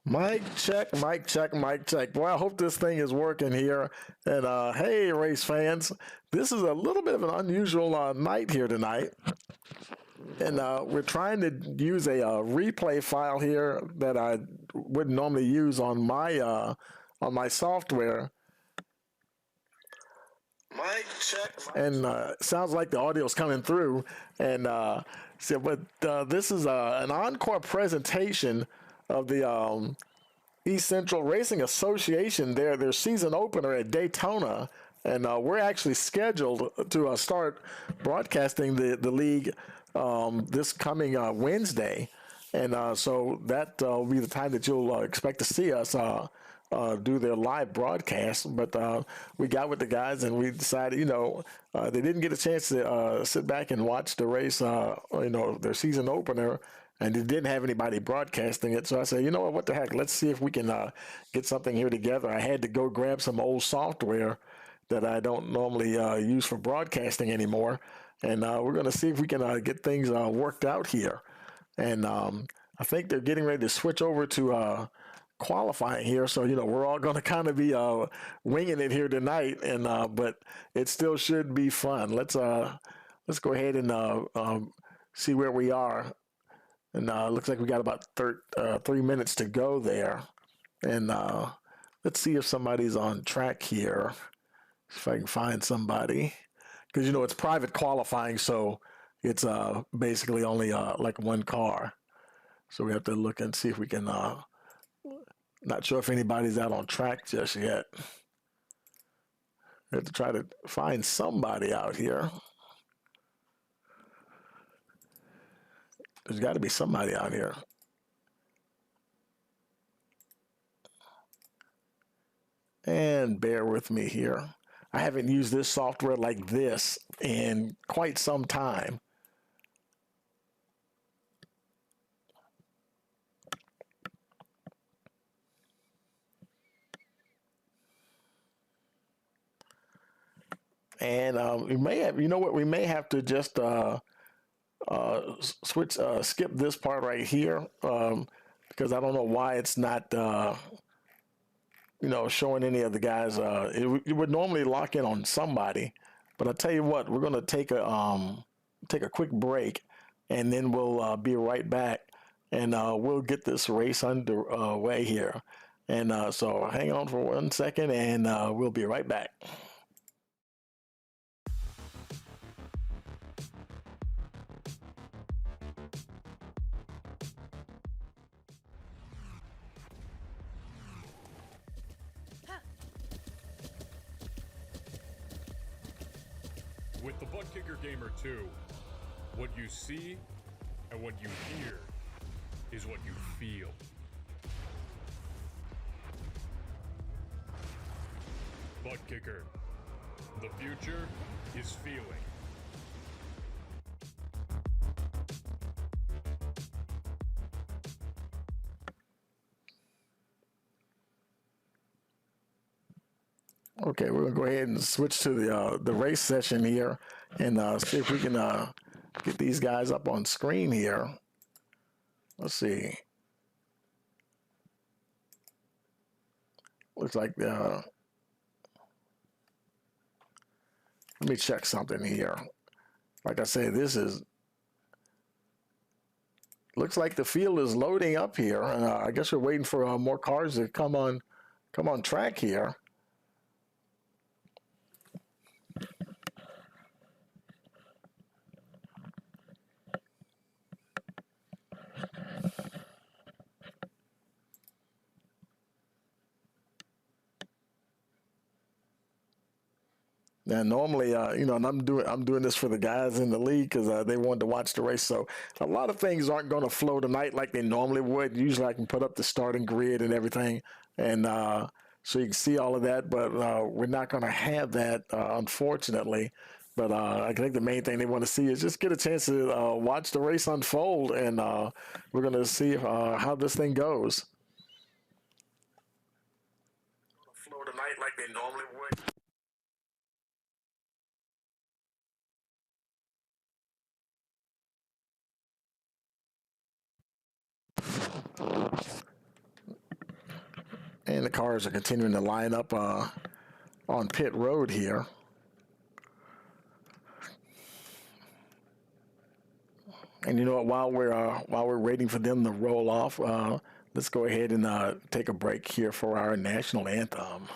Mic check, mic check, mic check. Boy, I hope this thing is working here. And hey, race fans, this is a little bit of an unusual night here tonight. And we're trying to use a replay file here that I wouldn't normally use on my software. Mic check. And sounds like the audio is coming through. And but this is an encore presentation of the East Central Racing Association, their season opener at Daytona, and we're actually scheduled to start broadcasting the league this coming Wednesday, and so that will be the time that you'll expect to see us. Do their live broadcast, but we got with the guys and we decided, they didn't get a chance to sit back and watch the race, their season opener, and they didn't have anybody broadcasting it. So I said, you know what the heck, let's see if we can get something here together. I had to go grab some old software that I don't normally use for broadcasting anymore, and we're going to see if we can get things worked out here. And I think they're getting ready to switch over to qualifying here, so we're all going to kind of be winging it here tonight, and but it still should be fun. Let's go ahead and see where we are, and looks like we got about 3 minutes to go there, and let's see if somebody's on track here. If I can find somebody, because it's private qualifying, so it's basically only like one car, so we have to look and see if we can. Not sure if anybody's out on track just yet. We have to try to find somebody out here. There's got to be somebody out here. And bear with me here. I haven't used this software like this in quite some time. And we may have, we may have to just skip this part right here, because I don't know why it's not, showing any of the guys. It would normally lock in on somebody, but I tell you what, we're going to take a quick break, and then we'll be right back, and we'll get this race underway here. And so hang on for 1 second, and we'll be right back. With the Butt Kicker Gamer 2, what you see and what you hear is what you feel. Butt Kicker. The future is feeling. Okay, we're gonna go ahead and switch to the race session here, and see if we can get these guys up on screen here. Let's see. Looks like let me check something here. Like I said, looks like the field is loading up here, and I guess we're waiting for more cars to come on track here. Now, normally, and I'm doing this for the guys in the league because they wanted to watch the race. So a lot of things aren't going to flow tonight like they normally would. Usually, I can put up the starting grid and everything, and so you can see all of that. But we're not going to have that, unfortunately. But I think the main thing they want to see is just get a chance to watch the race unfold, and we're going to see how this thing goes. Flow tonight like they normally would. And the cars are continuing to line up on pit road here. And you know what? While we're waiting for them to roll off, let's go ahead and take a break here for our national anthem.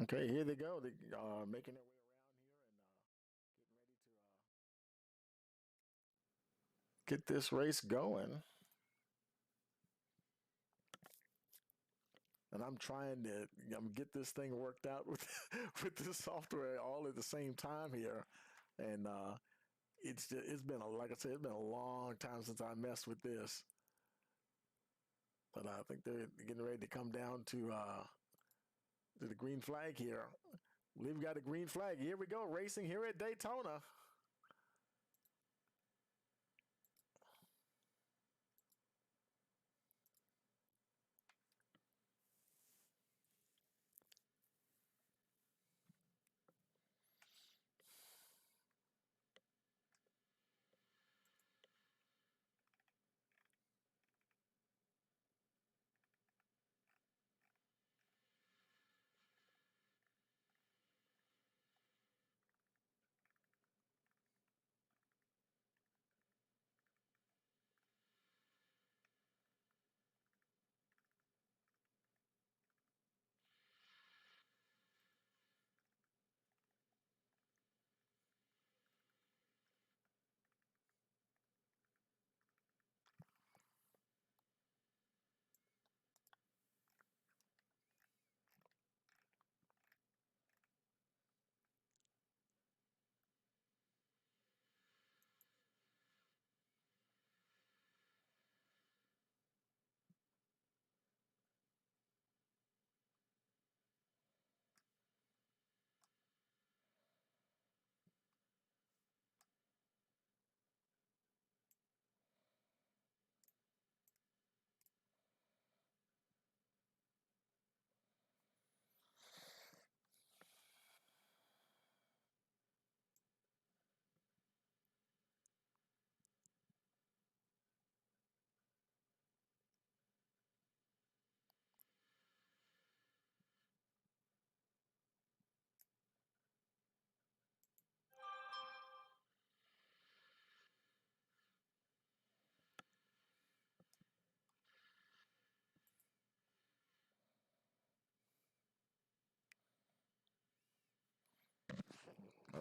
Okay, here they go. They making their way around here and getting ready to get this race going. And I'm trying to get this thing worked out with with this software all at the same time here. And it's been like I said, it's been a long time since I messed with this. But I think they're getting ready to come down to the green flag here. We've got a green flag. Here we go, racing here at Daytona.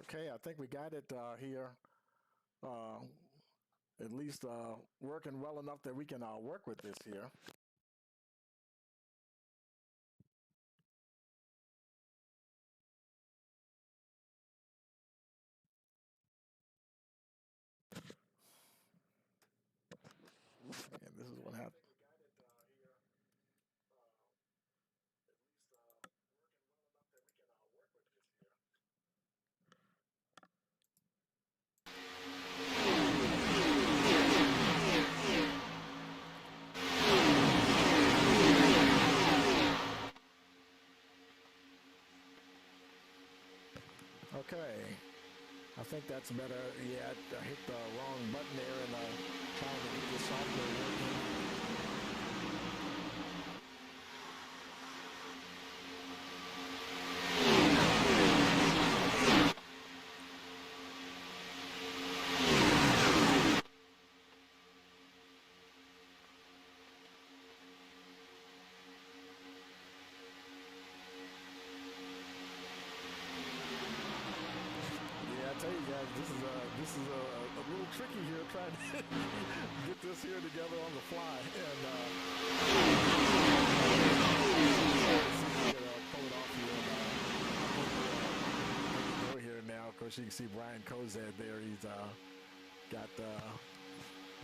Okay, I think we got it here. Uh, at least working well enough that we can work with this here. And this is what happened. Okay. I think that's better. Yeah, I hit the wrong button there and trying to get the software working. I tell you guys, this is a little tricky here trying to get this here together on the fly, and pull it off here. Go here now. Of course, you can see Brian Kozad there. He's got a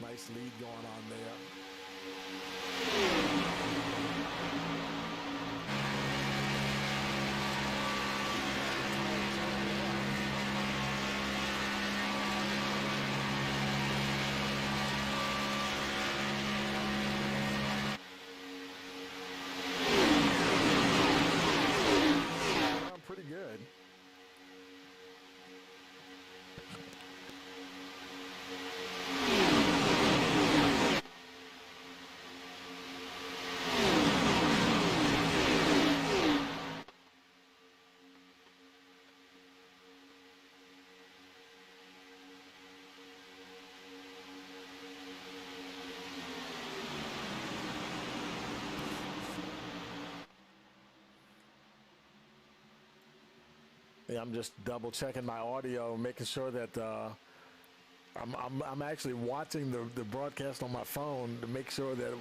nice lead going on there. Pretty good. Yeah, I'm just double checking my audio, making sure that I'm actually watching the broadcast on my phone to make sure that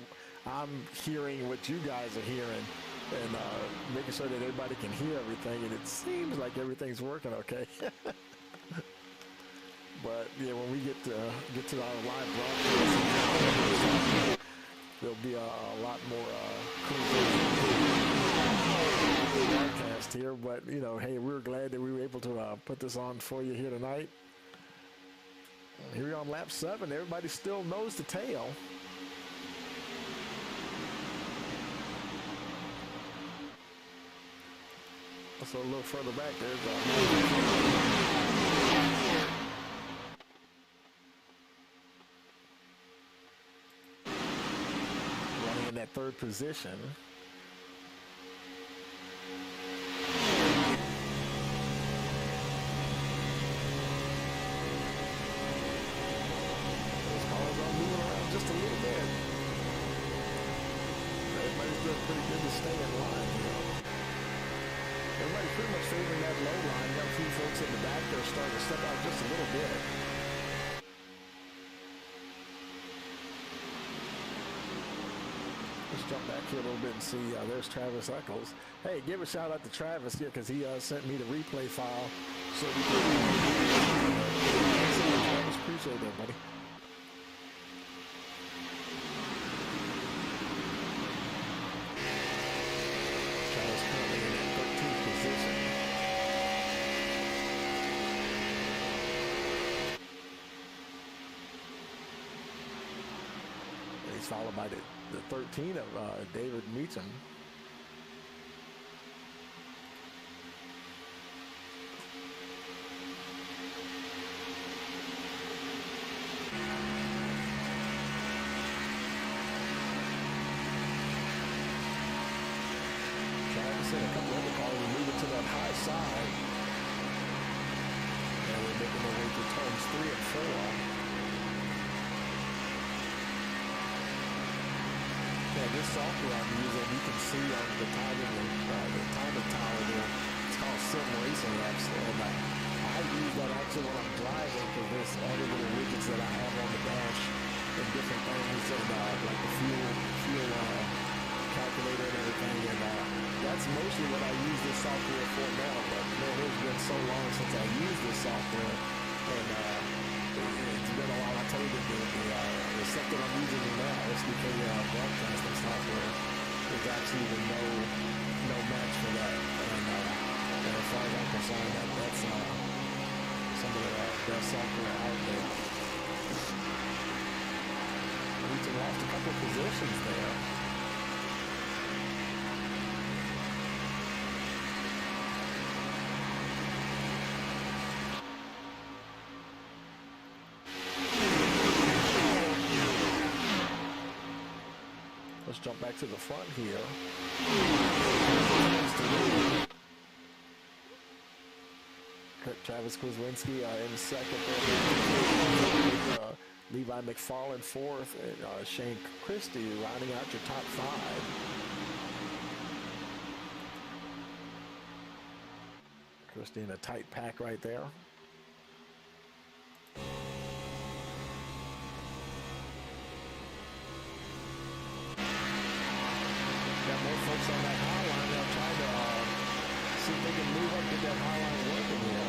I'm hearing what you guys are hearing, and making sure that everybody can hear everything. And it seems like everything's working okay. But yeah, when we get to our live broadcast, there'll be a lot more cool broadcast here. But you know, hey, we're glad that we were able to put this on for you here tonight. Here we are on lap 7. Everybody still knows the tail. So a little further back, there's running in that third position. Those cars are moving around just a little bit. Everybody's doing pretty good to stay in line, you know. Everybody's pretty much favoring that low line. You got a few folks in the back that are starting to step out just a little bit. Let's jump back here a little bit and see. There's Travis Eccles. Hey, give a shout out to Travis here because he sent me the replay file. So we can. Travis, appreciate that, buddy. Travis currently in that 13th position. And he's followed by the 13 of David Meacham. Travis and a couple other cars are moving to that high side. And they're making their way to turns 3 and 4. Yeah, this software I'm using, you can see on the timing tower there. It's called Sim Racing, actually. And I use that actually when I'm driving because there's all the little widgets that I have on the dash and different things, and like the fuel calculator and everything. And that's mostly what I use this software for now. But man, it's been so long since I used this software, and it's been a while. I told you the stuff that I'm using now, SDK broadcasting software, is actually no match for that. And as far as I'm concerned, that's some of the best software out there. We just lost a couple of positions there. Let's jump back to the front here. Travis Kwiecinski in second there. Levi McFarland fourth, and Shane Christie rounding out your top five. Christie in a tight pack right there. Got more folks on that high line. They'll try to see if they can move up, get that high line working here.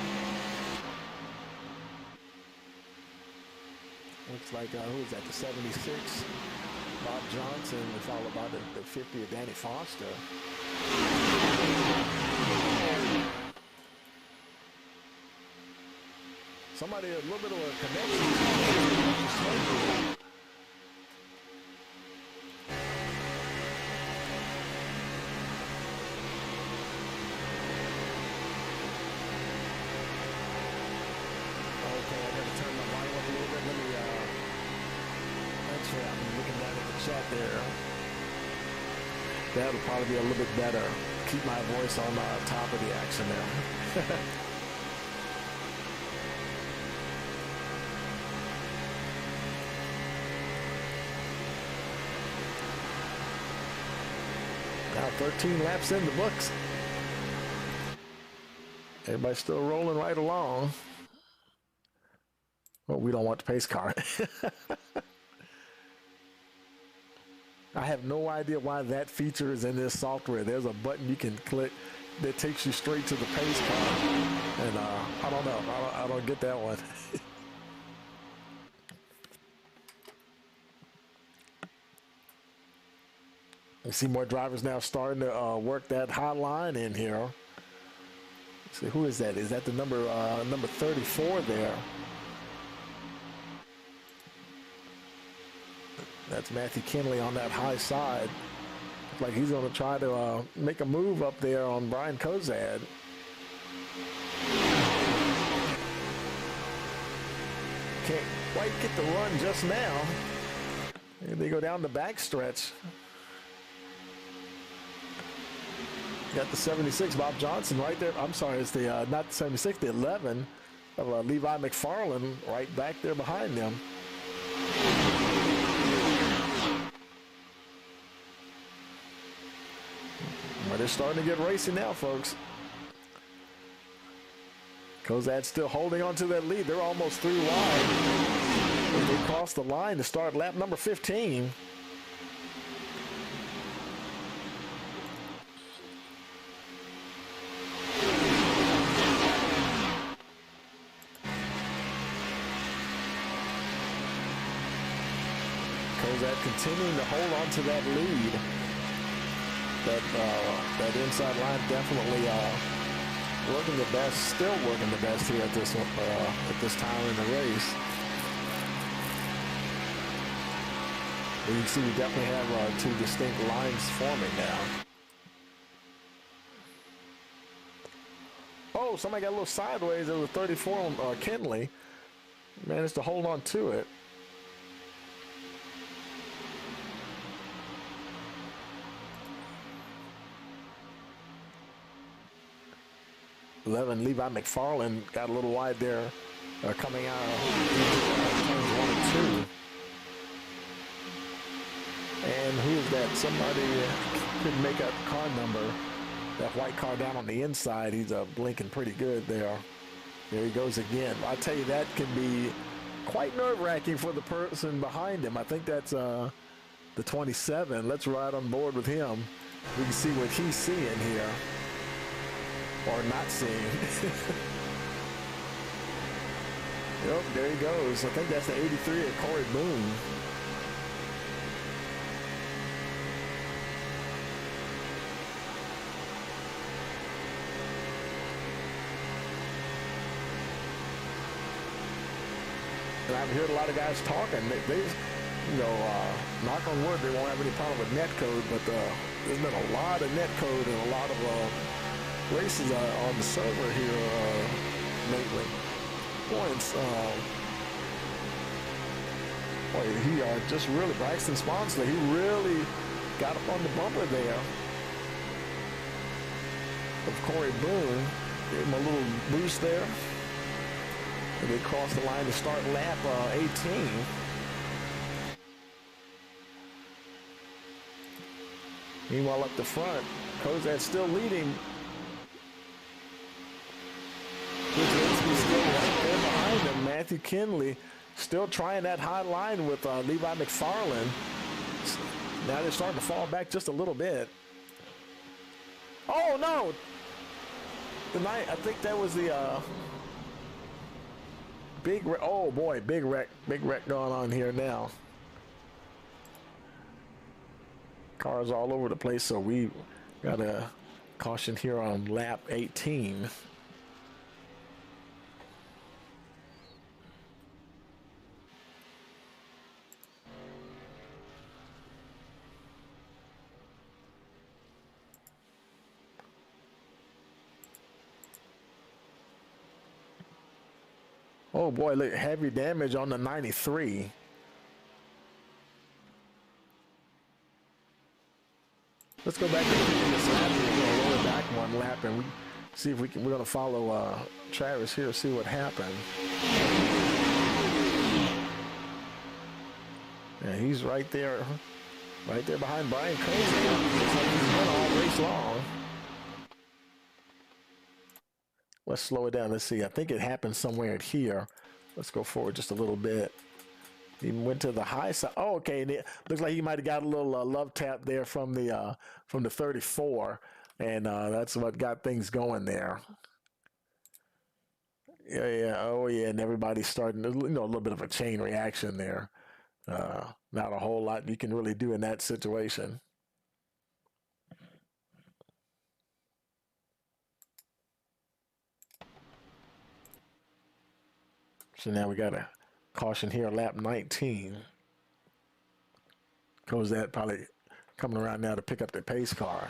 Looks like, who is that, the 76? Bob Johnson, followed by the 50 of Danny Foster. Somebody, a little bit of a connection. Chat there. That'll probably be a little bit better. Keep my voice on top of the action there. Now 13 laps in the books. Everybody's still rolling right along. Well, we don't want the pace car. I have no idea why that feature is in this software. There's a button you can click that takes you straight to the pace car. And I don't know. I don't get that one. You see more drivers now starting to work that hot line in here. Let's see, who is that? Is that the number 34 there? That's Matthew Kinley on that high side. Looks like he's going to try to make a move up there on Brian Kozad. Can't quite get the run just now. And they go down the backstretch. Got the 76, Bob Johnson right there. I'm sorry, it's the not the 76, the 11 of Levi McFarland right back there behind them. But they're starting to get racing now, folks. Kozad's still holding on to that lead. They're almost through wide. They cross the line to start lap number 15. Kozad continuing to hold on to that lead. That inside line definitely working the best, still working the best here at this time in the race. But you can see we definitely have two distinct lines forming now. Oh, somebody got a little sideways. It was 34 on Kinley. Managed to hold on to it. Levi McFarland got a little wide there, coming out of turns 1 and 2. And who is that? Somebody couldn't make out the car number. That white car down on the inside, he's blinking pretty good there. There he goes again. I tell you, that can be quite nerve-wracking for the person behind him. I think that's the 27. Let's ride on board with him. We can see what he's seeing here. Or not seeing. Yep, there he goes. I think that's the 83 of Corey Boone. And I've heard a lot of guys talking. They knock on wood, they won't have any problem with net code, but there's been a lot of net code and a lot of races on the server here lately. Points. Boy, he just really, Braxton Sponsley, he really got up on the bumper there of Corey Boone. Gave him a little boost there. And they crossed the line to start lap 18. Meanwhile, up the front, Kozad still leading. Kuzlinski still right there behind him. Matthew Kinley still trying that high line with Levi McFarland. Now they're starting to fall back just a little bit. Oh no! I think that was the big wreck. Oh boy, big wreck going on here now. Cars all over the place, so we got a caution here on lap 18. Oh boy, look, heavy damage on the 93. Let's go back to the previous lap. We're going to lower back one lap and see if we're going to follow Travis here, see what happened. Yeah, he's right there behind Brian Kozad. Looks like he's been all race long. Let's slow it down. Let's see. I think it happened somewhere here. Let's go forward just a little bit. He went to the high side. Oh, okay. And it looks like he might have got a little love tap there from the 34, and that's what got things going there. Yeah. Oh, yeah. And everybody's starting, a little bit of a chain reaction there. Not a whole lot you can really do in that situation. So now we got a caution here, lap 19. Kozad probably coming around now to pick up the pace car.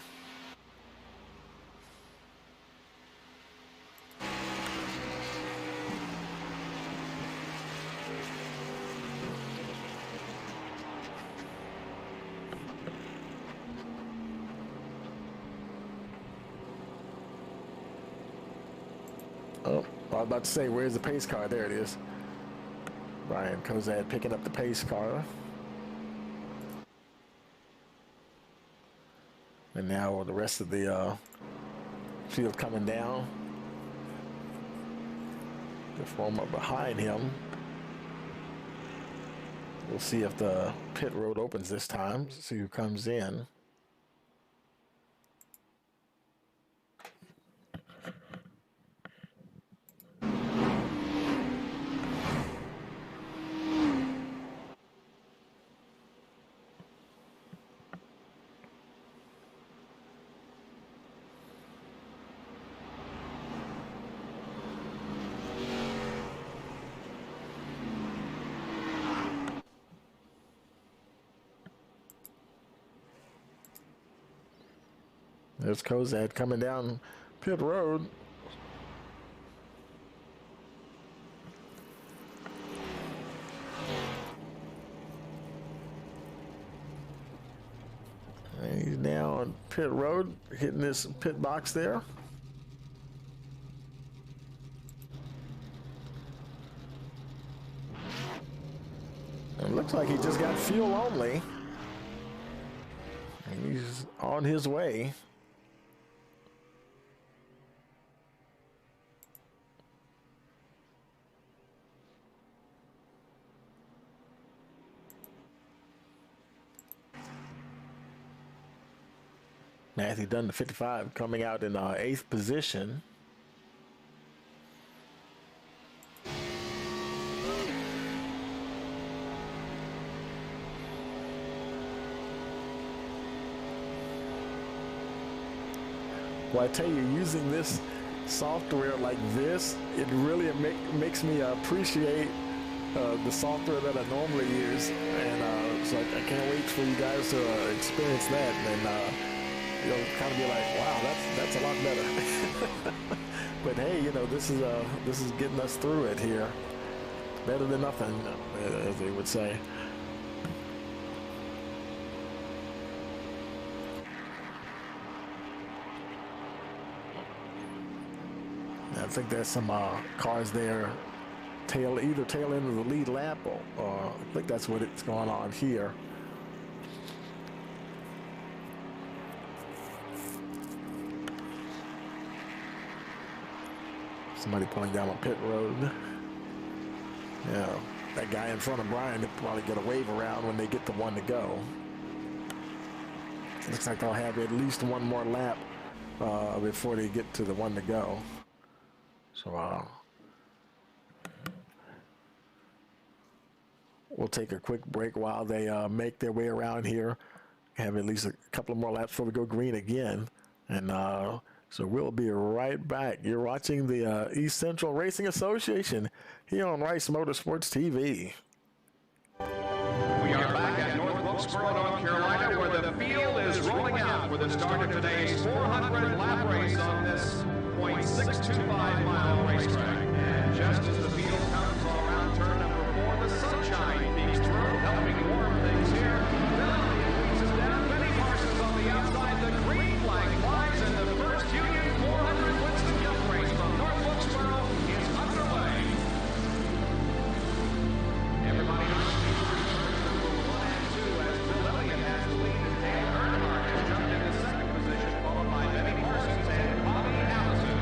Oh, I was about to say, where's the pace car? There it is. Brian Kozad picking up the pace car. And now the rest of the field coming down. The form up behind him. We'll see if the pit road opens this time. See who comes in. There's Kozad coming down pit road. And he's now on pit road, hitting this pit box there. It looks like he just got fuel only. And he's on his way. Matthew Dunn, the 55, coming out in 8th position. Well, I tell you, using this software like this, it really makes me appreciate the software that I normally use. And so I can't wait for you guys to experience that. And you'll kind of be like, wow, that's a lot better. But hey, this is getting us through it here. Better than nothing, as they would say. I think there's some cars there either tail end of the lead lap or I think that's what it's going on here. Somebody pulling down a pit road. Yeah, that guy in front of Brian will probably get a wave around when they get to one to go. Looks like they'll have at least one more lap before they get to the one to go. So we'll take a quick break while they make their way around here. Have at least a couple of more laps before we go green again. And so we'll be right back. You're watching the East Central Racing Association here on Rice Motorsports TV. We are back at North Wilkesboro, North Carolina, where the field is rolling out for the start of today's 400-lap race on this .625-mile racetrack. And just as the field comes around turn number 4, the sunshine peeks through, helping warm things here. Lillian leads us down. Benny Parsons on the outside. The green flag flies, and the first Union 400 Winston Cup race from North Wilkesboro is underway. Everybody on number 1 and 2 as Bill Elliott has the lead, and Dan Earnhardt has jumped into second position, followed by Benny Parsons and Bobby Allison.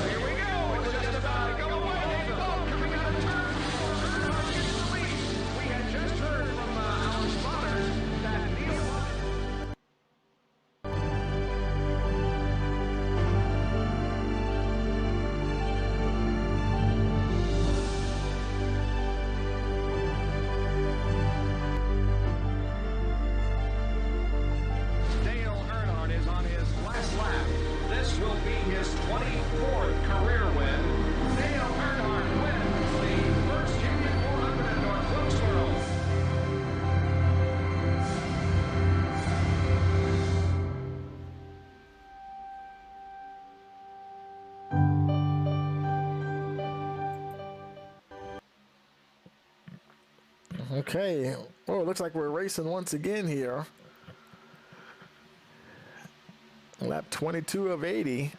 Here we go. It's just about to go away. They both coming out of turn 4. Earnhardt gets the lead. We had just heard from our spotters that Neil. Dale Earnhardt is on his last lap. This will be his 24th career win. Dale Earnhardt wins the first Union 400 at North Wilkesboro. Okay. Oh, it looks like we're racing once again here. Lap 22 of 80.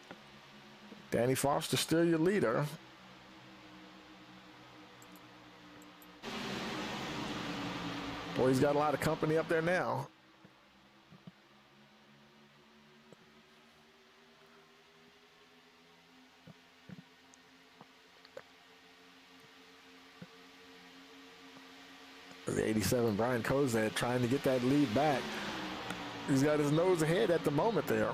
Danny Foster still your leader. Boy, he's got a lot of company up there now. The 87 Brian Kozad trying to get that lead back. He's got his nose ahead at the moment there.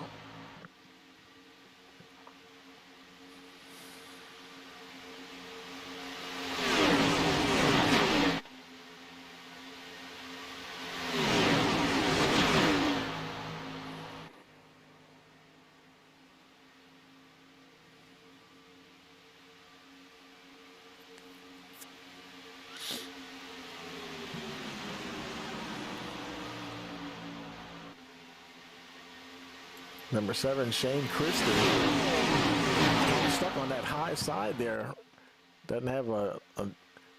Number 7, Shane Christie. Stuck on that high side there. Doesn't have a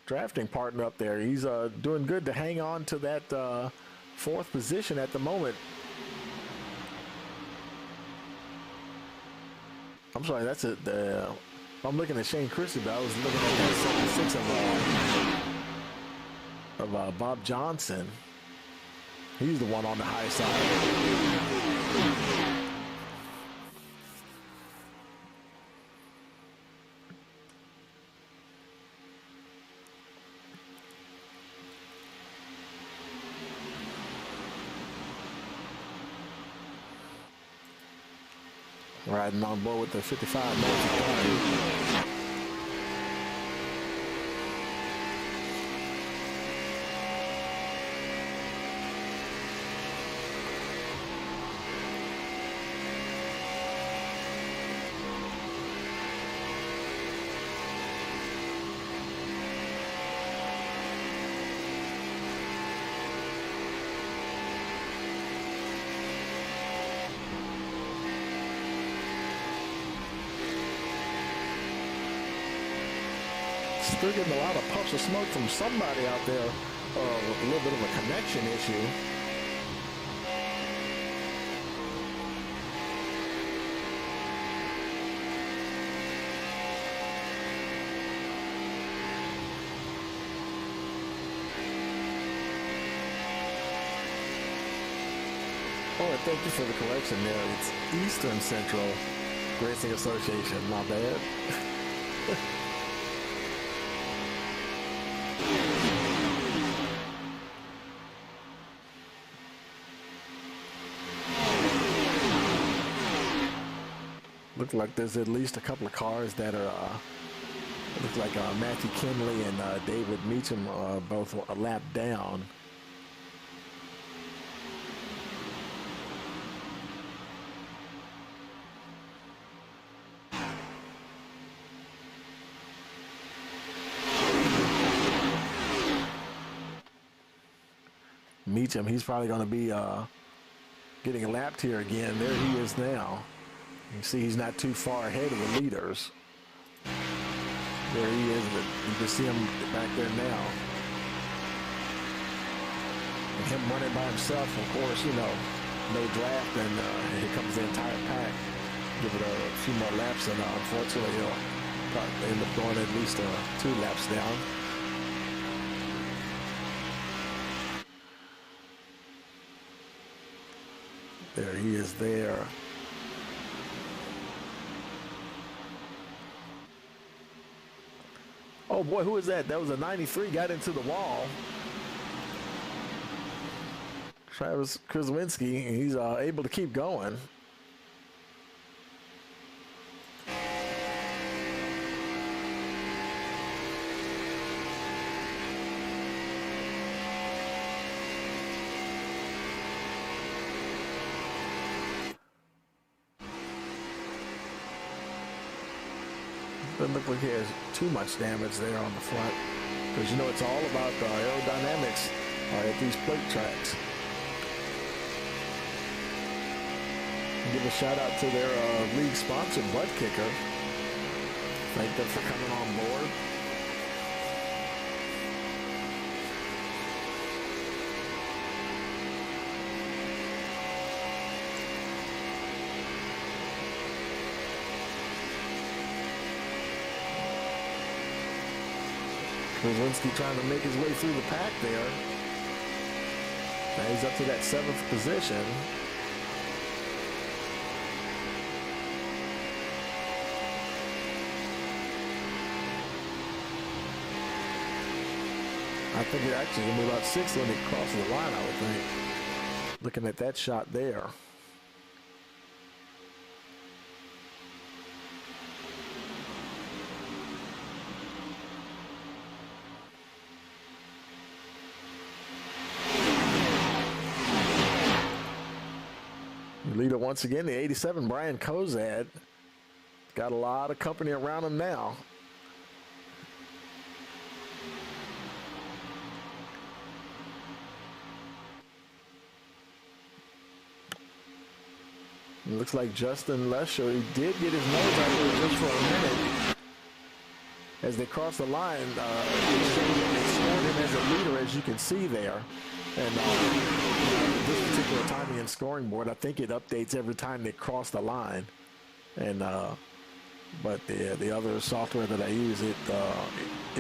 drafting partner up there. He's doing good to hang on to that 4th position at the moment. I'm sorry, that's it. I'm looking at Shane Christie, but I was looking at that 76 of Bob Johnson. He's the one on the high side. Riding on board with the 55 multi-car. Still getting a lot of puffs of smoke from somebody out there. with a little bit of a connection issue. Oh, and thank you for the correction there. It's Eastern Central Racing Association. My bad. Looks like there's at least a couple of cars that are, looks like Matthew Kinley and David Meacham both a lap down. Meacham, he's probably going to be getting lapped here again. There he is now. You see he's not too far ahead of the leaders. There he is, but you can see him back there now. And him running by himself, of course, you know, no draft, and here comes the entire pack. Give it a few more laps, and unfortunately, he'll probably end up going at least 2 laps down. There he is there. Oh boy, who is that? That was a 93, got into the wall. Travis Krzyzewski, he's able to keep going. Doesn't look like he has too much damage there on the front, because you know it's all about the aerodynamics at these plate tracks. Give a shout out to their league sponsor, Butt Kicker. Thank them for coming on board. Krzyzewski trying to make his way through the pack there. Now he's up to that 7th position. I think it actually going to be about 6th when he crosses the line, I would think. Looking at that shot there. Leader once again, the 87, Brian Kozad. Got a lot of company around him now. It looks like Justin Lesher, he did get his nose out there just for a minute. As they cross the line, it scored him as a leader, as you can see there. And this particular timing and scoring board, I think it updates every time they cross the line. And but the other software that I use, it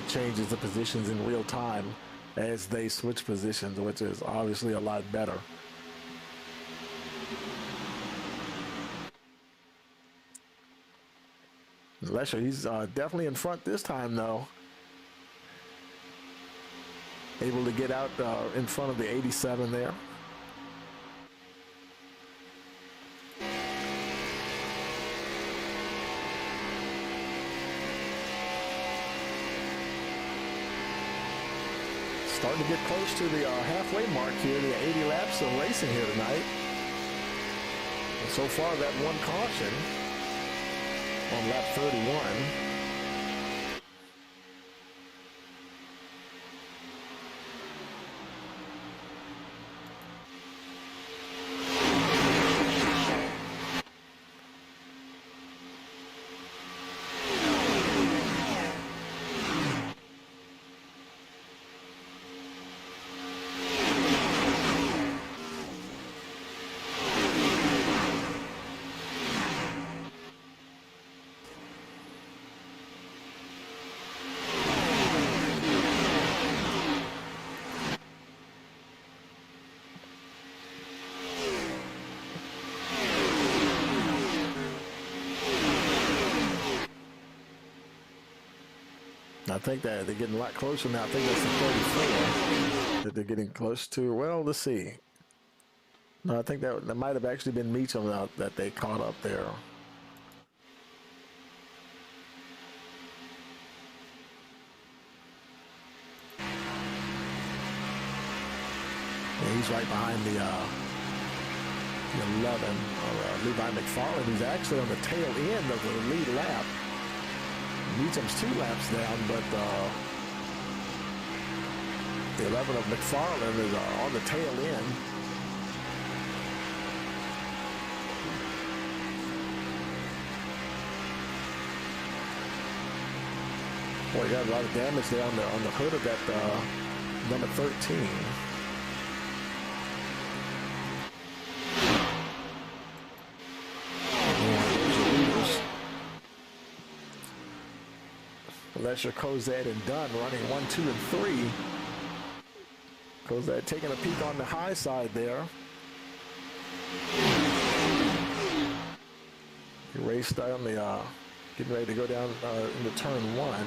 changes the positions in real time as they switch positions, which is obviously a lot better. Lesher, he's definitely in front this time, though. Able to get out in front of the 87 there. Starting to get close to the halfway mark here, the 80 laps of racing here tonight. And so far, that one caution on lap 31. I think that they're getting a lot closer now. I think that's the 34 that they're getting close to. Well, let's see. No, I think that might have actually been Meacham that they caught up there. Yeah, he's right behind the 11, Levi McFarland, who's actually on the tail end of the lead lap. Meacham's 2 laps down, but the 11 of McFarland is on the tail end. Boy, you got a lot of damage there on the hood of that number 13. Lesher, Kozad, and Dunn running 1, 2, and 3. Kozad taking a peek on the high side there. He raced down the, getting ready to go down into turn 1.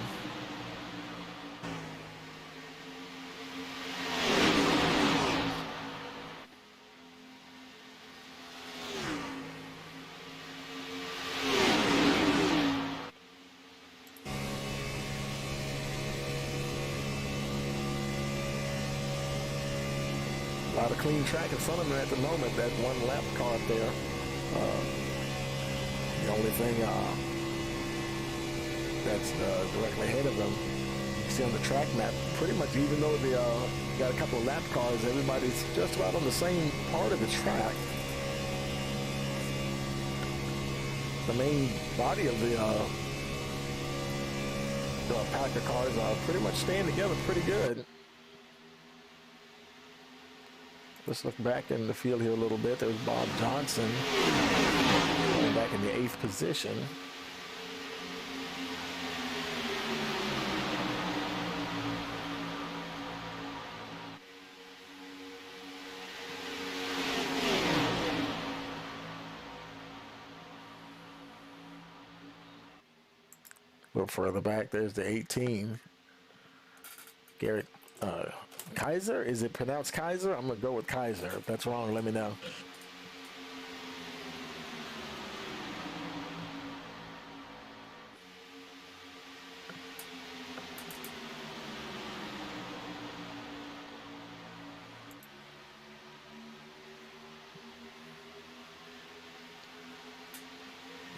A lot of clean track in front of him at the moment. That one lap car up there. The only thing that's directly ahead of him, you see on the track map, pretty much even though they got a couple of lap cars, everybody's just about on the same part of the track. The main body of the Packer cars are pretty much staying together pretty good. Let's look back in the field here a little bit. There's Bob Johnson going back in the 8th position. A little further back, there's the 18. Garrett Kaiser? Is it pronounced Kaiser? I'm going to go with Kaiser. If that's wrong, let me know.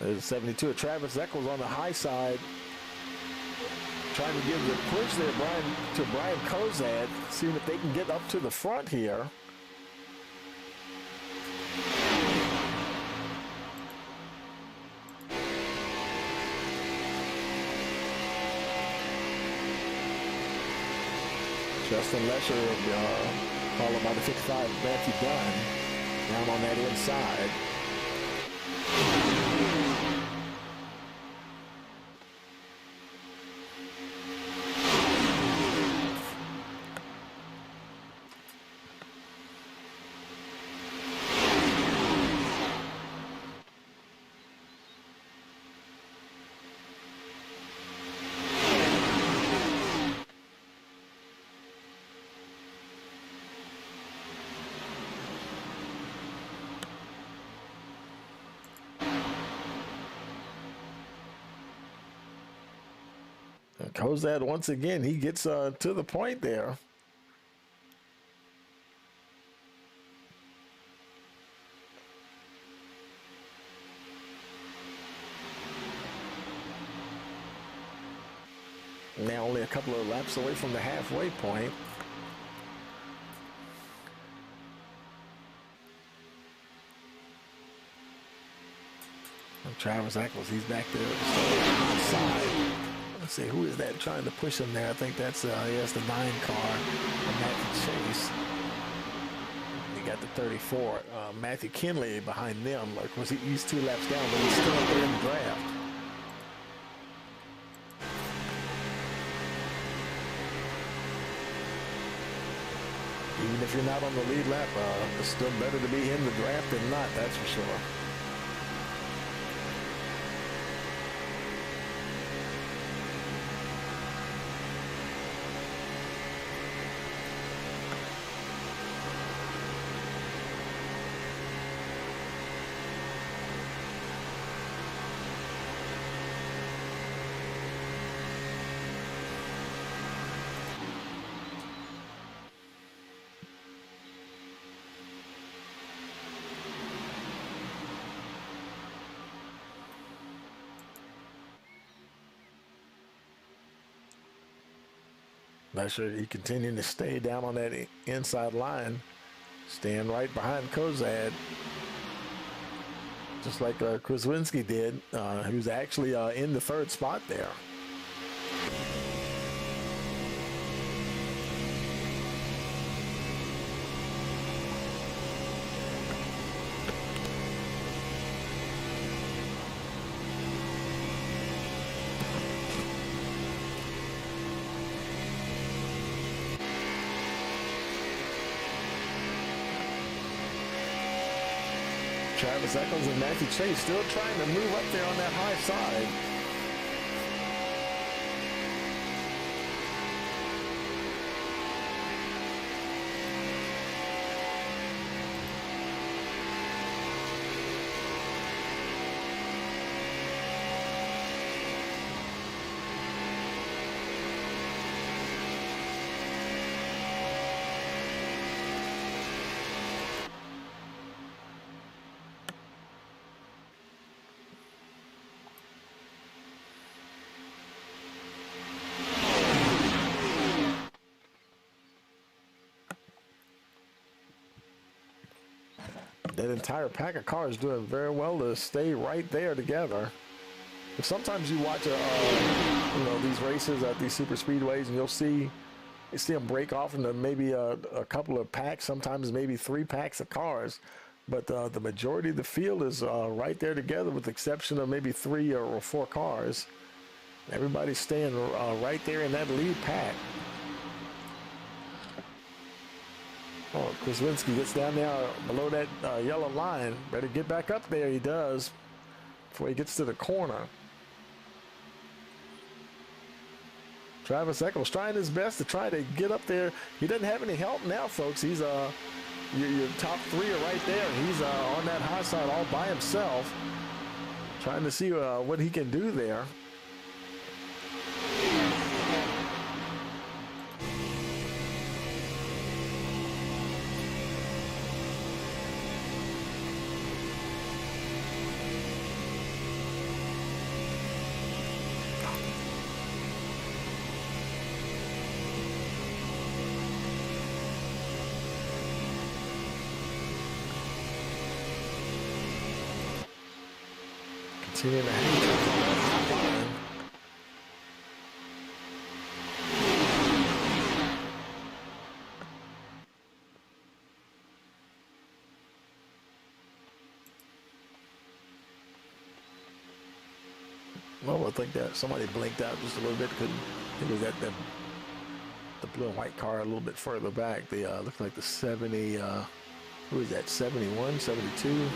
There's 72 of Travis Eccles on the high side. Trying to give the push there, Brian Kozad, seeing if they can get up to the front here. Justin Lesher, followed by the 55, Matthew Dunn, down on that inside. Kozad, once again, he gets to the point there. Now only a couple of laps away from the halfway point. And Travis Eccles, he's back there outside. Let's see, who is that trying to push him there? I think that's the 9 car, Matthew Chase. He got the 34. Matthew Kinley behind them. Of course, he's 2 laps down, but he's still up there in the draft. Even if you're not on the lead lap, it's still better to be in the draft than not, that's for sure. Not sure he continuing to stay down on that inside line, staying right behind Kozad, just like Kraswinski did, who's actually in the third spot there. Travis Eccles and Matthew Chase still trying to move up there on that high side. That entire pack of cars doing very well to stay right there together. Sometimes you watch these races at these super speedways, and you see them break off into maybe a couple of packs, sometimes maybe 3 packs of cars. But the majority of the field is right there together, with the exception of maybe 3 or 4 cars. Everybody's staying right there in that lead pack. Oh, Kraswinski gets down there below that yellow line. Better get back up there. He does before he gets to the corner. Travis Eccles trying his best to try to get up there. He doesn't have any help now, folks. He's your top 3 are right there. He's on that high side all by himself, trying to see what he can do there. Continuing to hang on that line. Well, I think that somebody blinked out just a little bit. Couldn't. I think it was at the blue and white car a little bit further back. They looked like the 70. Who is that? 71, 72.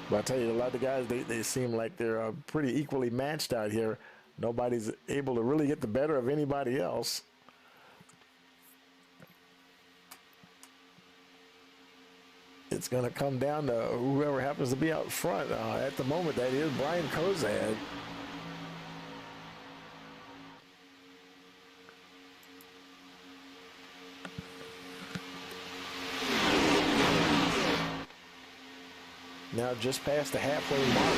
But I tell you, a lot of the guys, they seem like they're pretty equally matched out here. Nobody's able to really get the better of anybody else. It's going to come down to whoever happens to be out front. At the moment, that is Brian Kozad. Now just past the halfway mark,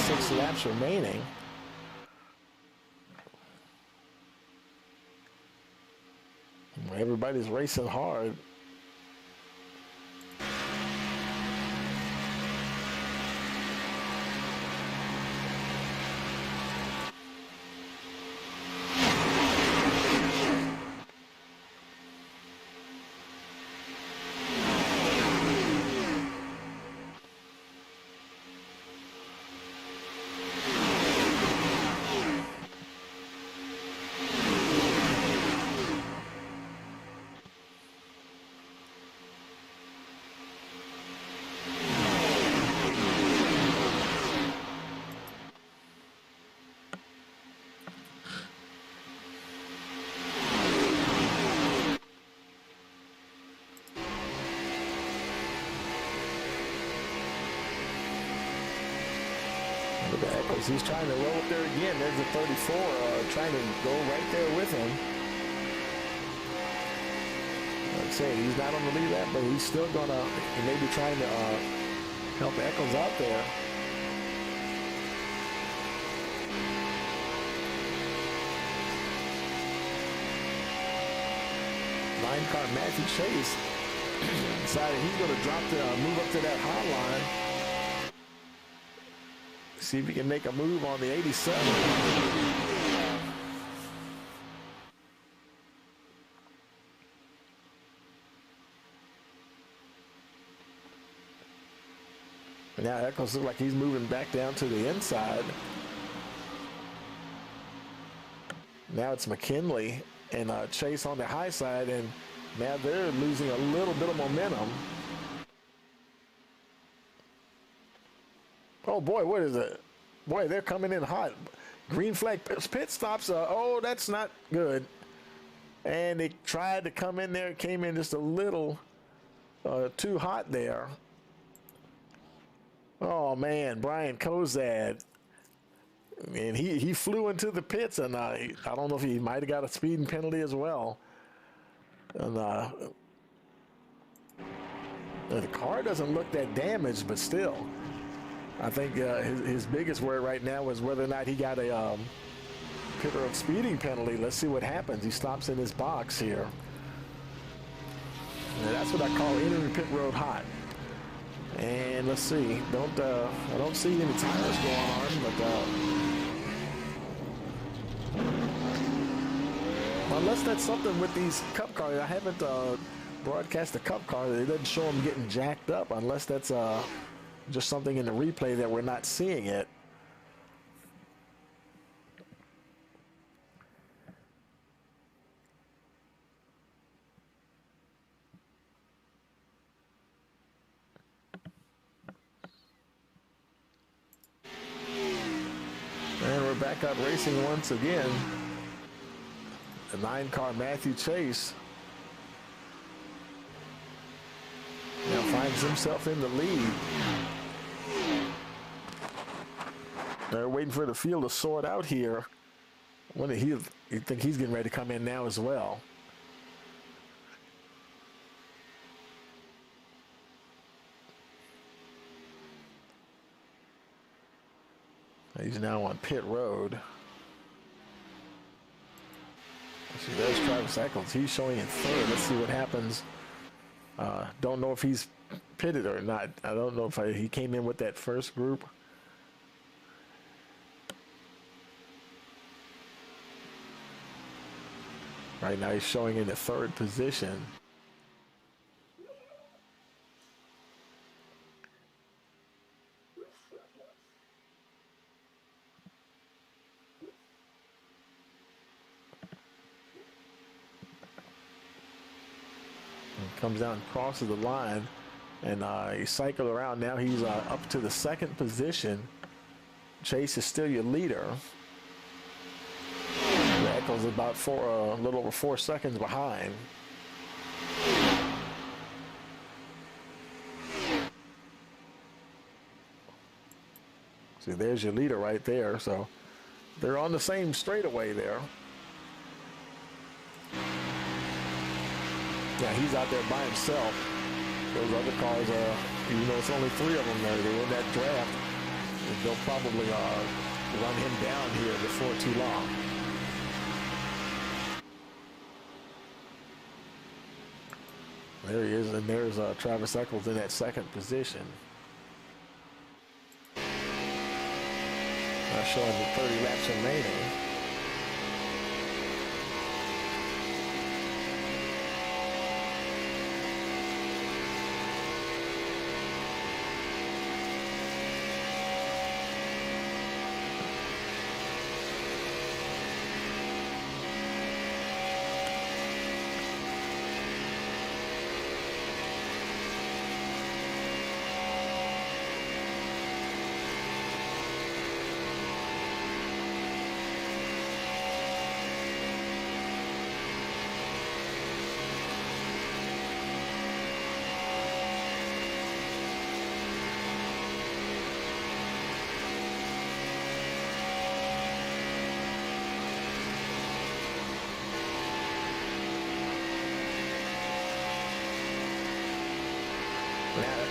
46 laps remaining. Everybody's racing hard. Look at Eccles. He's trying to roll up there again. There's the 34, trying to go right there with him. Like I say, he's not on the lead lap, but he's still gonna. He may be trying to help Eccles out there. Line car Matthew Chase decided he's going to drop to move up to that hot line. See if he can make a move on the 87. Now Eccles looks like he's moving back down to the inside. Now it's McKinley and Chase on the high side, and now they're losing a little bit of momentum. Oh boy, what is it? Boy, they're coming in hot. Green flag pit stops. Oh, that's not good. And they tried to come in there, came in just a little too hot there. Oh man, Brian Kozad. And he flew into the pits, and I don't know if he might have got a speeding penalty as well. And the car doesn't look that damaged, but still, I think his biggest worry right now is whether or not he got a pit road speeding penalty. Let's see what happens. He stops in his box here. And that's what I call entering pit road hot. And let's see. I don't see any tires going on, but unless that's something with these Cup cars. I haven't broadcast the Cup car. It doesn't show them getting jacked up unless that's just something in the replay that we're not seeing it. And we're back up racing once again. The 9-car Matthew Chase now finds himself in the lead. They're waiting for the field to sort out here. When you think he's getting ready to come in now as well. He's now on pit road. See, there's Travis Eccles. He's showing in third. Let's see what happens. Don't know if he's pitted or not. I don't know if he came in with that first group. Right now he's showing in the third position. Comes down, crosses the line, and he cycled around. Now he's up to the second position. Chase is still your leader. Eccles is about a little over 4 seconds behind. See, there's your leader right there. So they're on the same straightaway there. Yeah, he's out there by himself. Those other cars, even though it's only 3 of them there, they're in that draft. They'll probably run him down here before too long. There he is, and there's Travis Eccles in that second position. Showing the 30 laps remaining.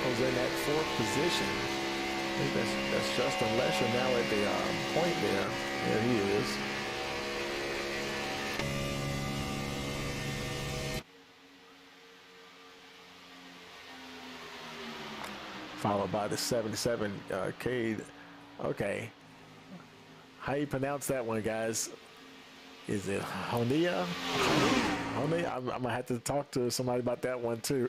Eccles in that fourth position. I think that's Justin Lesher now at the point there. There he is. Followed by the 77 Cade. Okay. How you pronounce that one, guys? Is it Honia? Honia? I'm gonna have to talk to somebody about that one too.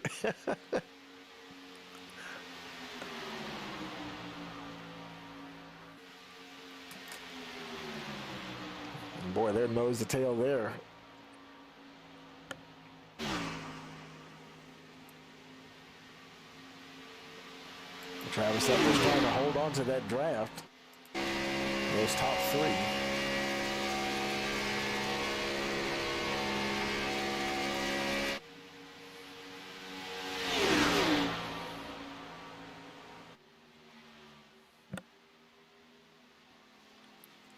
Boy, they're nose to tail there. Travis Eccles trying to hold on to that draft. Those top three.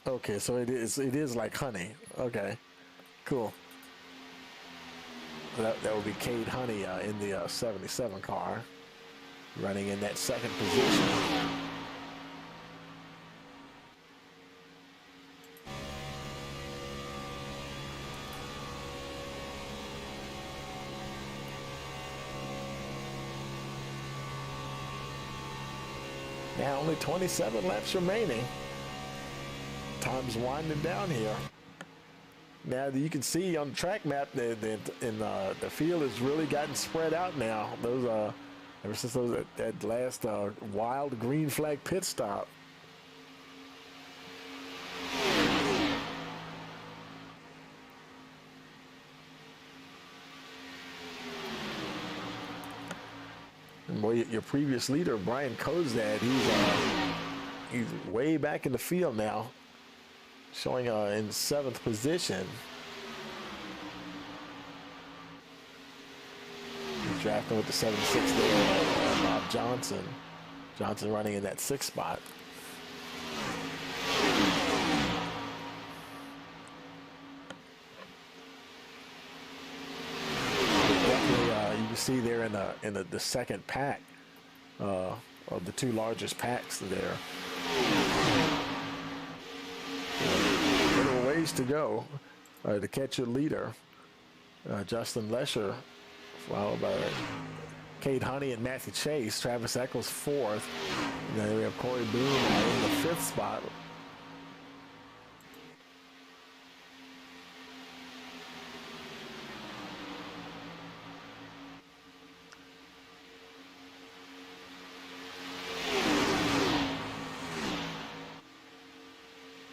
Okay, so it is like honey. Okay, cool. That would be Cade Honey in the 77 car, running in that second position. Now only 27 laps remaining. Time's winding down here. Now you can see on the track map that the field has really gotten spread out now. Those ever since that last wild green flag pit stop. And boy, your previous leader, Brian Kozad, he's way back in the field now, showing in 7th position. He's drafting with the 76 there, Bob Johnson. Johnson running in that 6th spot. Definitely, you can see there in the second pack of the two largest packs there. Little ways to go to catch your leader, Justin Lesher, followed by Cade Honey and Matthew Chase. Travis Eccles 4th. And then we have Corey Boone in the 5th spot.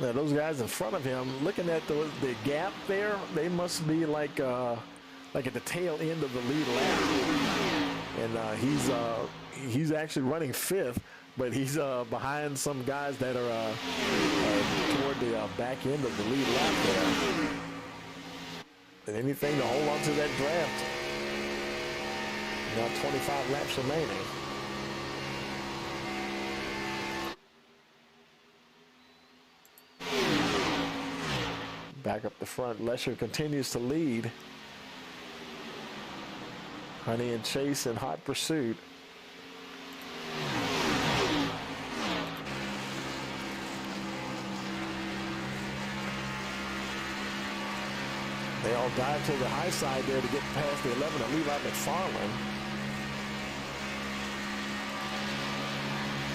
Now those guys in front of him, looking at the gap there, they must be like at the tail end of the lead lap. And he's actually running 5th, but he's behind some guys that are toward the back end of the lead lap there. And anything to hold on to that draft. Now 25 laps remaining. Back up the front, Lesher continues to lead. Honey and Chase in hot pursuit. They all dive to the high side there to get past the 11 of Levi McFarland.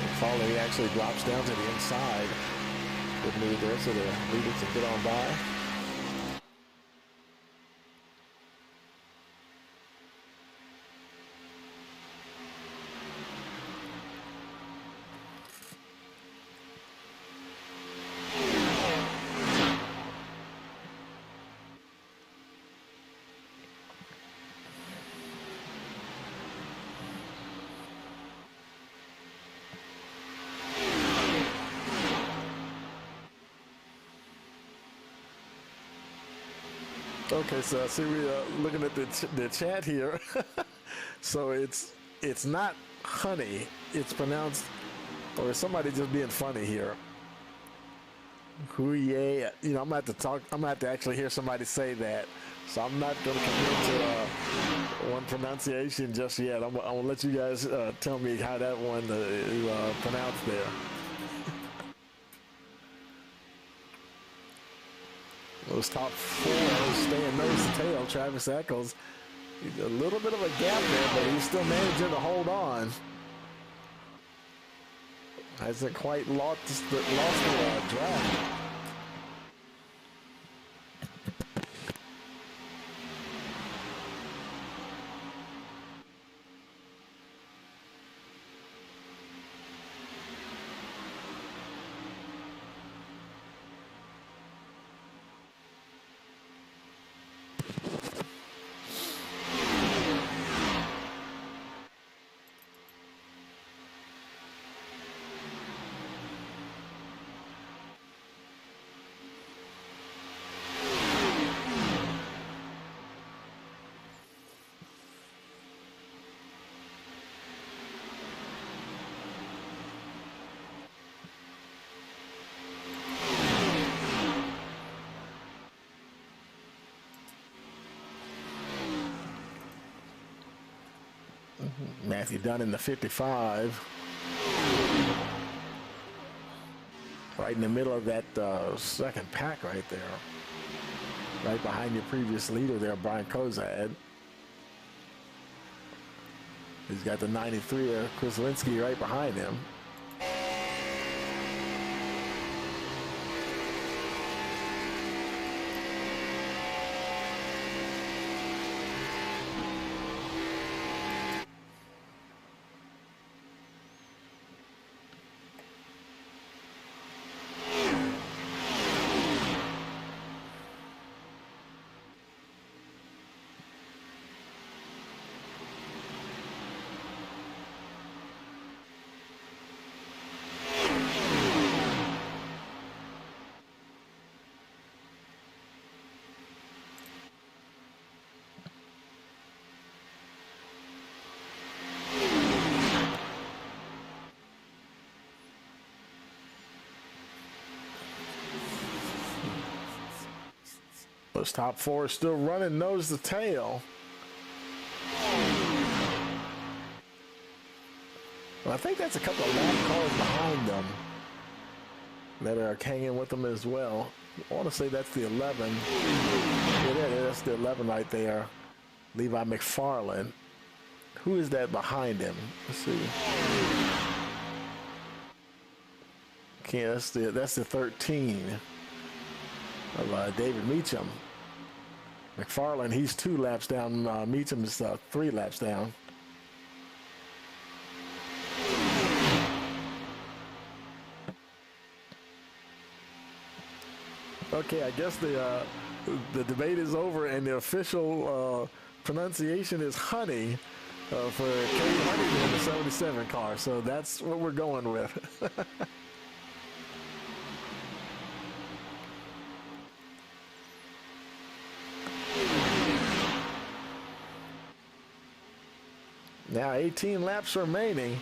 McFarland actually drops down to the inside. Good move there, so the leaders can get on by. Okay, so I see we're looking at the chat here. So it's not honey. It's pronounced, or is somebody just being funny here? Huye. You know, I'm gonna have to actually hear somebody say that. So I'm not gonna commit to one pronunciation just yet. I'm gonna let you guys tell me how that one is pronounced there. Those top four staying nose to tail. Travis Eccles, a little bit of a gap there, but he's still managing to hold on. Hasn't quite lost the drag. Matthew Dunn in the 55. Right in the middle of that second pack right there. Right behind your previous leader there, Brian Kozad. He's got the 93 of Chris Linsky right behind him. Those top four are still running nose to tail. Well, I think that's a couple of lap cars behind them that are hanging with them as well. I want to say that's the 11. Yeah, that's the 11 right there. Levi McFarland. Who is that behind him? Let's see. Okay, that's the 13 of David Meacham. McFarland, he's 2 laps down. Meacham is 3 laps down. Okay, I guess the debate is over, and the official pronunciation is honey for Kenny Honey in the 77 car. So that's what we're going with. Now 18 laps remaining.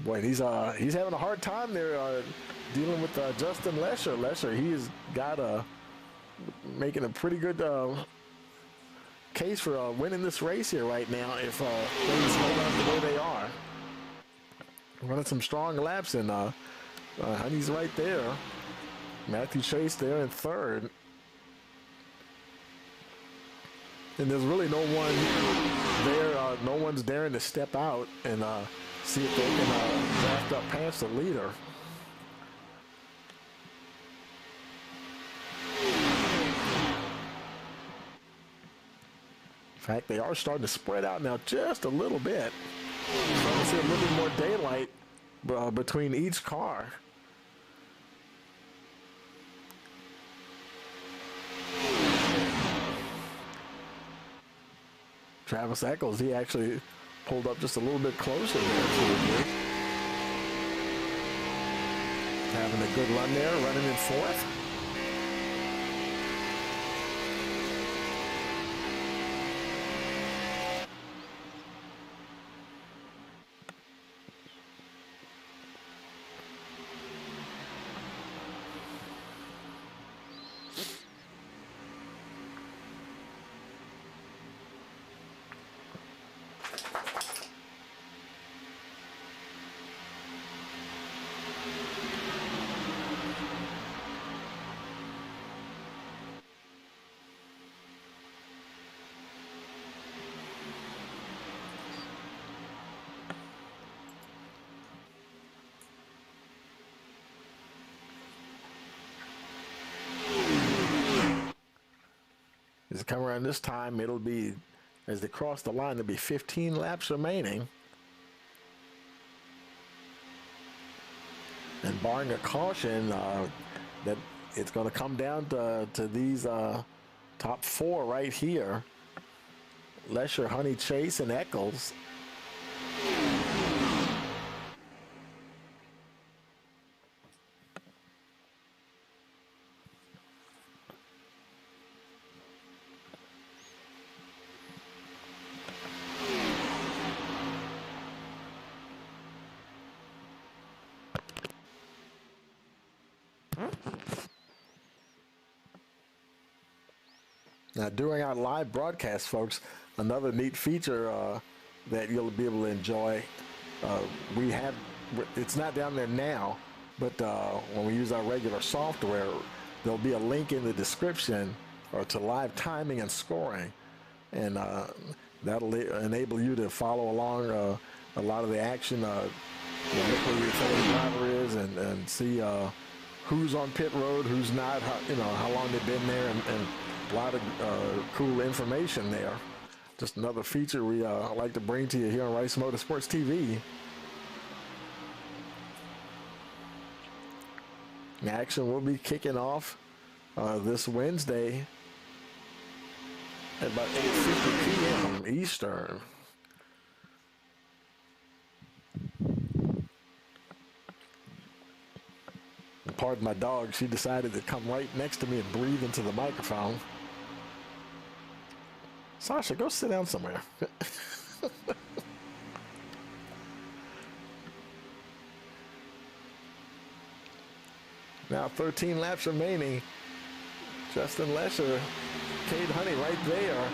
Boy, he's having a hard time there dealing with Justin Lesher. Lesher, he's got making a pretty good case for winning this race here right now if things hold on the way they are. Running some strong laps, and Honey's right there. Matthew Chase there in third. And there's really no one there. No one's daring to step out and see if they can draft up past the leader. In fact, they are starting to spread out now just a little bit. Starting to see a little bit more daylight between each car. Travis Eccles, he actually pulled up just a little bit closer there to the group. Having a good run there, running in fourth. As they come around this time, it'll be, as they cross the line, there'll be 15 laps remaining. And barring a caution, that it's going to come down to these top four right here. Lesher, Honey, Chase, and Eccles. Now, during our live broadcast, folks, another neat feature that you'll be able to enjoy, we have, it's not down there now, but when we use our regular software, there'll be a link in the description to live timing and scoring, and that'll enable you to follow along a lot of the action, look where your fellow driver is, and see who's on pit road, who's not, how long they've been there, and a lot of cool information there. Just another feature we like to bring to you here on Rice Motorsports TV. Action will be kicking off this Wednesday at about 8:50 p.m. Eastern. Pardon my dog, she decided to come right next to me and breathe into the microphone. Sasha, go sit down somewhere. Now 13 laps remaining. Justin Lesher, Cade Honey right there.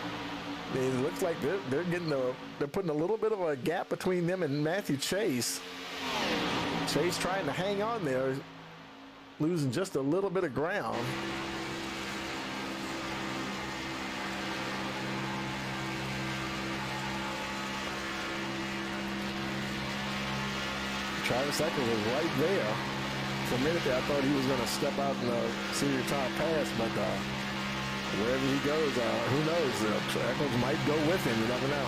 It looks like they're getting they're putting a little bit of a gap between them and Matthew Chase. Chase trying to hang on there, losing just a little bit of ground. Travis Eccles was right there. For a minute there, I thought he was going to step out in the senior top pass, but wherever he goes, who knows? Eccles might go with him. You never know.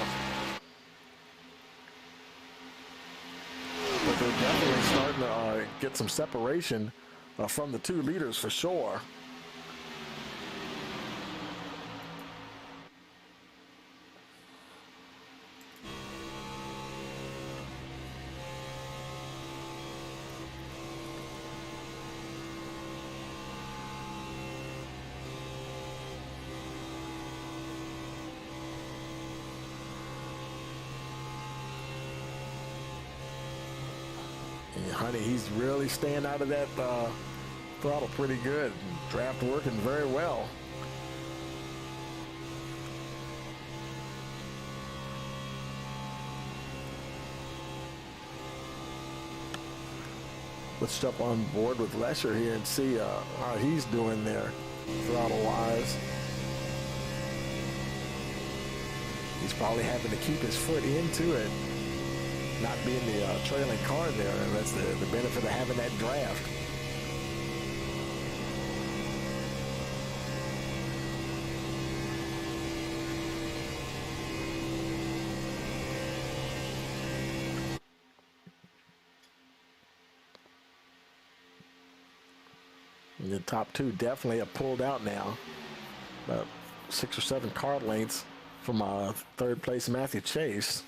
But they're definitely starting to get some separation from the two leaders for sure. Honey, he's really staying out of that throttle pretty good. Draft working very well. Let's jump on board with Lesher here and see how he's doing there throttle-wise. He's probably having to keep his foot into it, not being the trailing car there, and that's the benefit of having that draft. And the top two definitely have pulled out now, about 6 or 7 car lengths from third place Matthew Chase.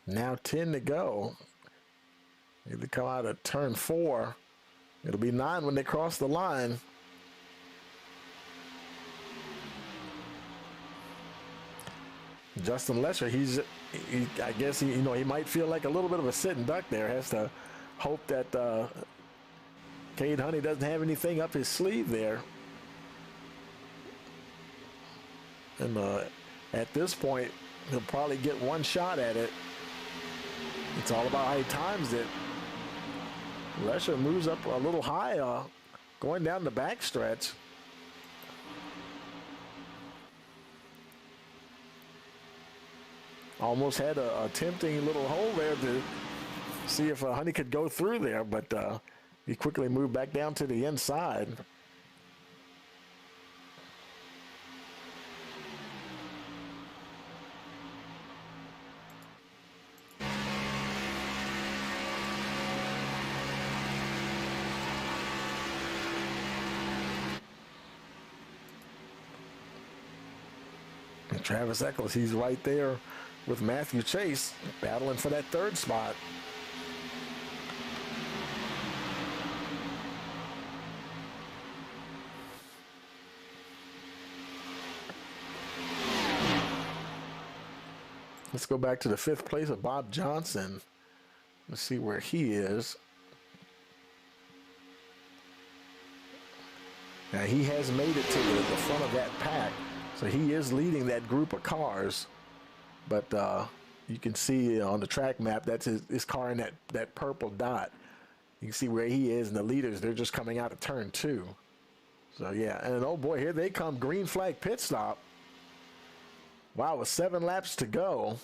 Now 10 to go. They come out at turn 4. It'll be 9 when they cross the line. Justin Lesher, I guess he might feel like a little bit of a sitting duck there. Has to hope that Cade Honey doesn't have anything up his sleeve there. And at this point, he'll probably get one shot at it. It's all about how he times it. Lesher moves up a little high, going down the backstretch. Almost had a tempting little hole there to see if Honey could go through there, but he quickly moved back down to the inside. Travis Eccles, he's right there with Matthew Chase battling for that third spot. Let's go back to the fifth place of Bob Johnson. Let's see where he is. Now he has made it to the front of that pack. So he is leading that group of cars, but you can see on the track map, that's his car in that purple dot. You can see where he is, and the leaders, they're just coming out of turn 2. So yeah, and oh boy, here they come, green flag pit stop. Wow, with 7 laps to go.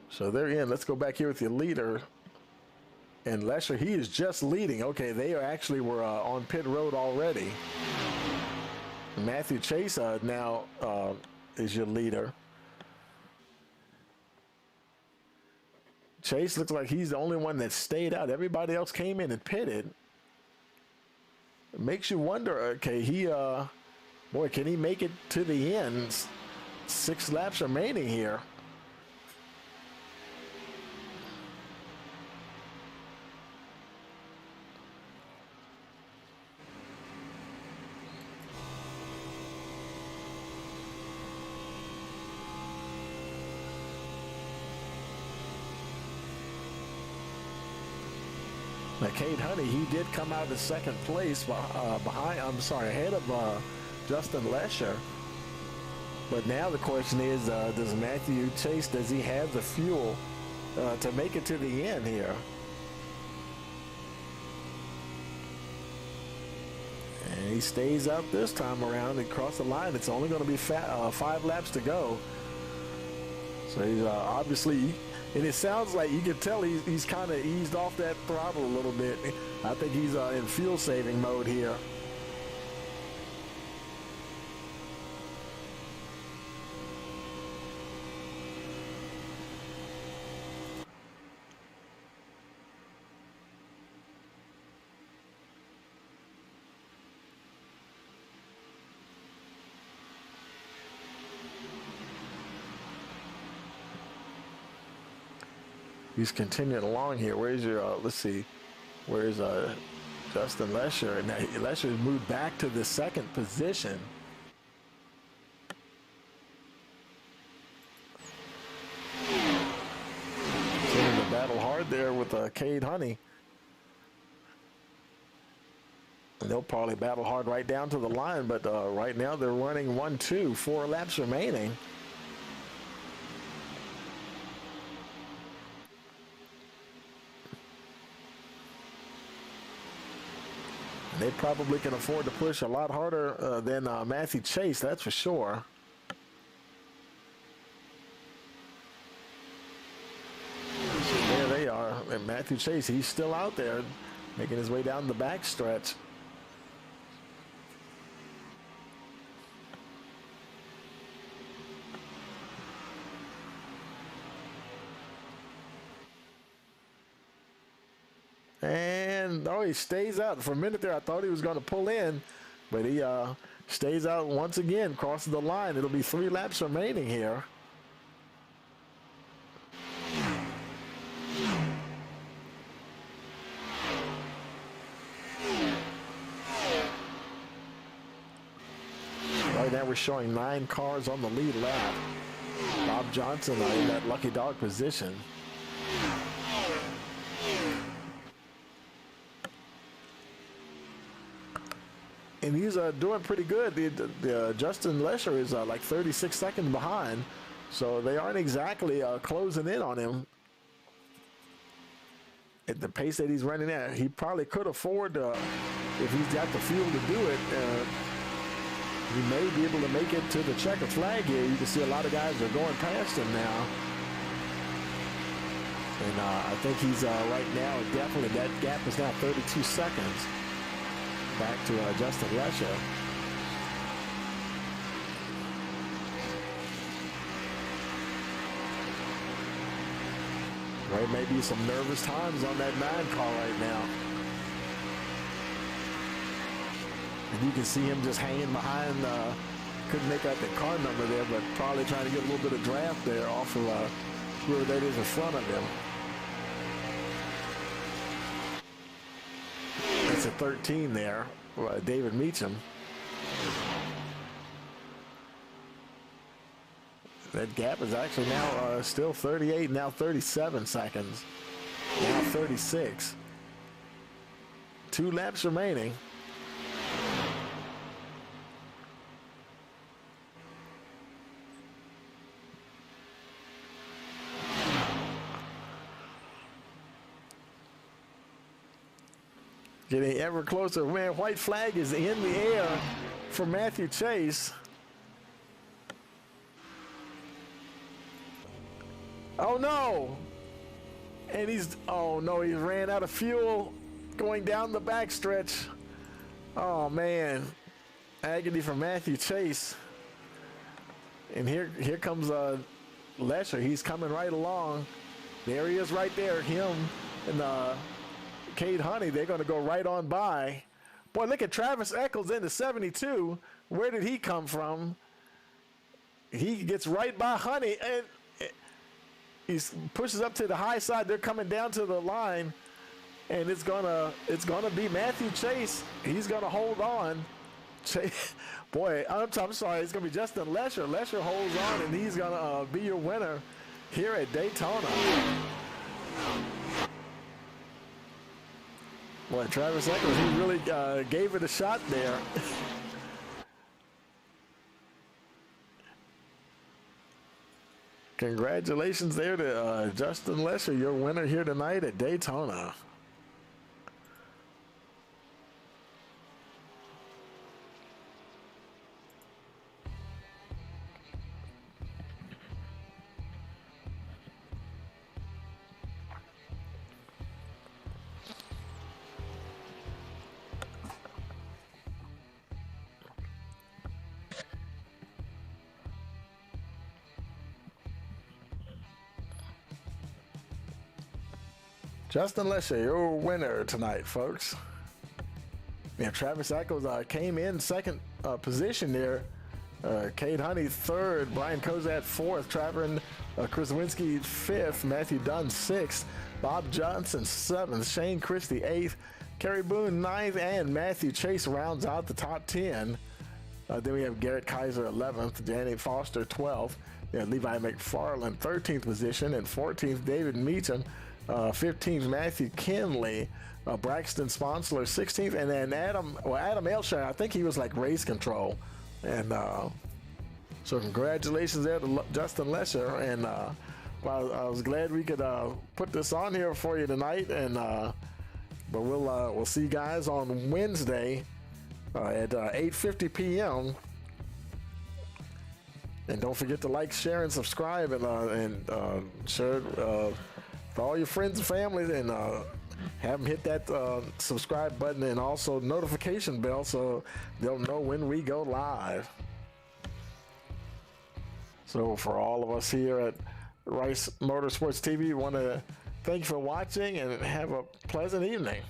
So they're in. Let's go back here with your leader. And Lesher, he is just leading. Okay, they were on pit road already. Matthew Chase now is your leader. Chase looks like he's the only one that stayed out. Everybody else came in and pitted. It makes you wonder, okay, boy, can he make it to the end? 6 laps remaining here. Now, Cade Honey, he did come out of second place ahead of Justin Lesher. But now the question is, does Matthew Chase, does he have the fuel to make it to the end here? And he stays out this time around and cross the line. It's only going to be 5 laps to go. So he's obviously, and it sounds like you can tell he's kind of eased off that throttle a little bit. I think he's in fuel saving mode here. He's continuing along here. Where's your, let's see, where's Justin Lesher? Now, Lesher's moved back to the second position. Continuing to battle hard there with Cade Honey. And they'll probably battle hard right down to the line, but right now they're running 1-2, 4 laps remaining. They probably can afford to push a lot harder than Matthew Chase, that's for sure. So there they are. And Matthew Chase, he's still out there, making his way down the backstretch. And he stays out. For a minute there, I thought he was going to pull in, but he stays out once again, crosses the line. It'll be 3 laps remaining here. Right now we're showing 9 cars on the lead lap. Bob Johnson in that lucky dog position. and he's doing pretty good. Justin Lesher is like 36 seconds behind, so they aren't exactly closing in on him. At the pace that he's running at, he probably could afford, if he's got the fuel to do it, he may be able to make it to the checkered flag here. You can see a lot of guys are going past him now. And I think he's right now, definitely, that gap is now 32 seconds back to Justin Lesher. There may be some nervous times on that 9 car right now. And you can see him just hanging behind, couldn't make out the car number there, but probably trying to get a little bit of draft there off of whoever that is in front of him. That's a 13 there, David Meacham. That gap is actually now still 38, now 37 seconds, now 36. 2 laps remaining. Getting ever closer. Man, white flag is in the air for Matthew Chase. Oh no! And oh no, he ran out of fuel going down the backstretch. Oh man, agony for Matthew Chase. And here comes Lesher. He's coming right along. There he is right there, him and Cade Honey. They're going to go right on by. Boy, look at Travis Eccles into 72. Where did he come from? He gets right by Honey, and he pushes up to the high side. They're coming down to the line, and it's gonna be Matthew Chase. He's gonna hold on. Boy, I'm sorry. It's gonna be Justin Lesher. Lesher holds on, and he's gonna be your winner here at Daytona. Boy, Travis Eccles, he really gave it a shot there. Congratulations there to Justin Lesher, your winner here tonight at Daytona. Justin Lesher, your winner tonight, folks. Yeah, Travis Eccles came in second position there. Cade Honey third, Brian Kozat fourth, Trevor Kraswinski fifth, Matthew Dunn sixth, Bob Johnson seventh, Shane Christie eighth, Kerry Boone ninth, and Matthew Chase rounds out the top 10. Then we have Garrett Kaiser 11th, Danny Foster 12th, Levi McFarland 13th position, and 14th David Meacham. 15th, Matthew Kinley, Braxton Sponsler, 16th, and then Adam Elshire, I think he was like race control. And so congratulations there to Justin Lesher. And I was glad we could put this on here for you tonight. And but we'll see you guys on Wednesday at 8:50 p.m. And don't forget to like, share, and subscribe, and share for all your friends and family, and have them hit that subscribe button and also notification bell so they'll know when we go live. So for all of us here at Rice Motorsports TV, we want to thank you for watching and have a pleasant evening.